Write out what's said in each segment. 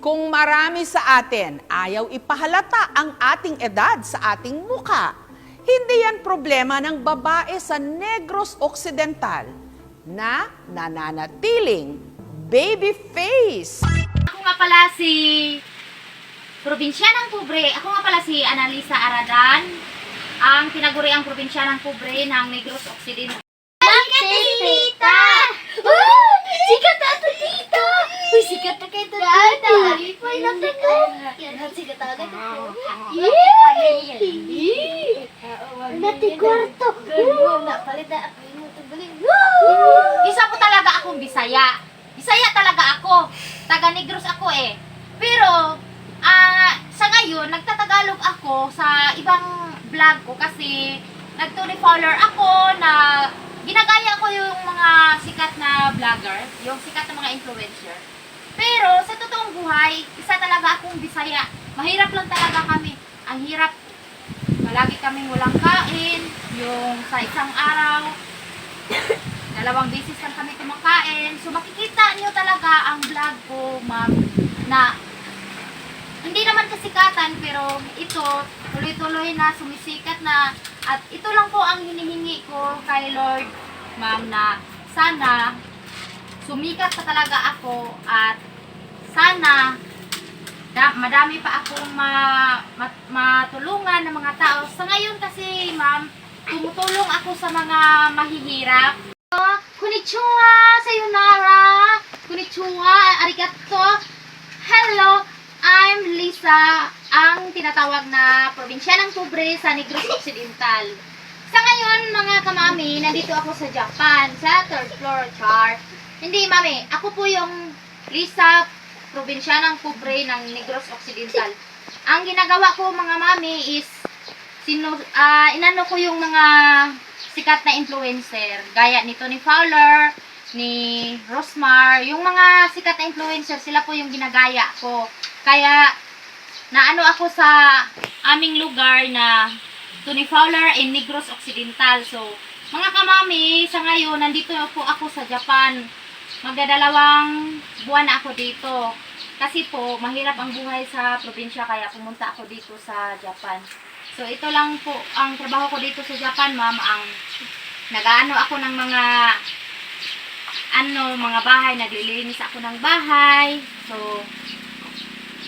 Kung marami sa atin ayaw ipahalata ang ating edad sa ating muka, hindi yan problema ng babae sa Negros Occidental na nananatiling baby face. Ako nga pala si Probinsyanang Pobre. Ako nga pala si Analisa Aradan, ang tinaguriang Probinsyanang Pobre ng Negros Occidental. Tita! Sikat na ito, tita! Uy, sikat na kayo ito, tita! Uy, natin ko! Yan, sikat na agad ako. Natin kwarto! Napalit na ako yung tubuling. Isa po talaga akong Bisaya. Bisaya talaga ako. Taga Negros ako eh. Pero, sa ngayon, nagtatagalog ako sa ibang vlog ko kasi nag-follower ako na ginagaya ko yung mga sikat na vlogger, yung sikat na mga influencer. Pero sa totoong buhay, isa talaga akong Bisaya. Mahirap lang talaga kami. Ang hirap. Malagi kaming walang kain. Yung sa isang araw, 2 beses lang kami kumakain. So makikita nyo talaga ang vlog ko, ma'am, na hindi naman kasikatan, pero ito, tuloy-tuloy na, sumisikat na. At ito lang po ang hinihingi ko kay Lord, ma'am, na sana sumikat pa talaga ako at sana madami pa akong matulungan ng mga tao. Sa ngayon kasi, ma'am, tumutulong ako sa mga mahihirap. Konnichiwa, sayonara, konnichiwa, arigato. Hello, I'm Lisa, ang tinatawag na Probinsyanang Pobre sa Negros Occidental. Sa ngayon, mga kamami, nandito ako sa Japan, sa 3rd floor, char. Hindi, mami, ako po yung Lisa, Probinsyanang Pobre ng Negros Occidental. Ang ginagawa ko, mga mami, is inano ko yung mga sikat na influencer, gaya ni Tony Fowler, ni Rosmar, yung mga sikat na influencer, sila po yung ginagaya ko. Kaya, naano ako sa aming lugar na Tony Fowler in Negros Occidental. So, mga kamami, sa ngayon, nandito po ako sa Japan. Magdadalawang buwan na ako dito. Kasi po, mahirap ang buhay sa probinsya, kaya pumunta ako dito sa Japan. So, ito lang po ang trabaho ko dito sa Japan, ma'am. Ang nag-aano ako ng mga bahay, naglilinis ako ng bahay. So,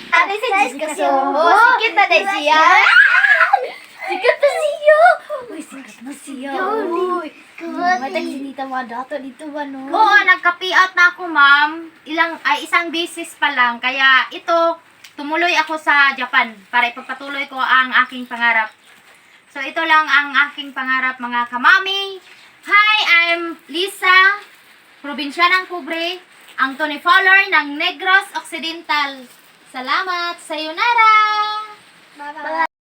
Ano si Jessica Sobo? Sikat na din siya! Sikat na siya! Uy, sikat na siya! Uy, matag sinita mo dato dito ba, no? oo, nagka-payout na ako, ma'am. Isang beses pa lang. Kaya ito, tumuloy ako sa Japan para ipagpatuloy ko ang aking pangarap. So, ito lang ang aking pangarap, mga kamami. Hi, I'm Lisa, Probinsyanang Pobre, ang Tony Fowler ng Negros Occidental. Salamat! Sayonara! Bye-bye!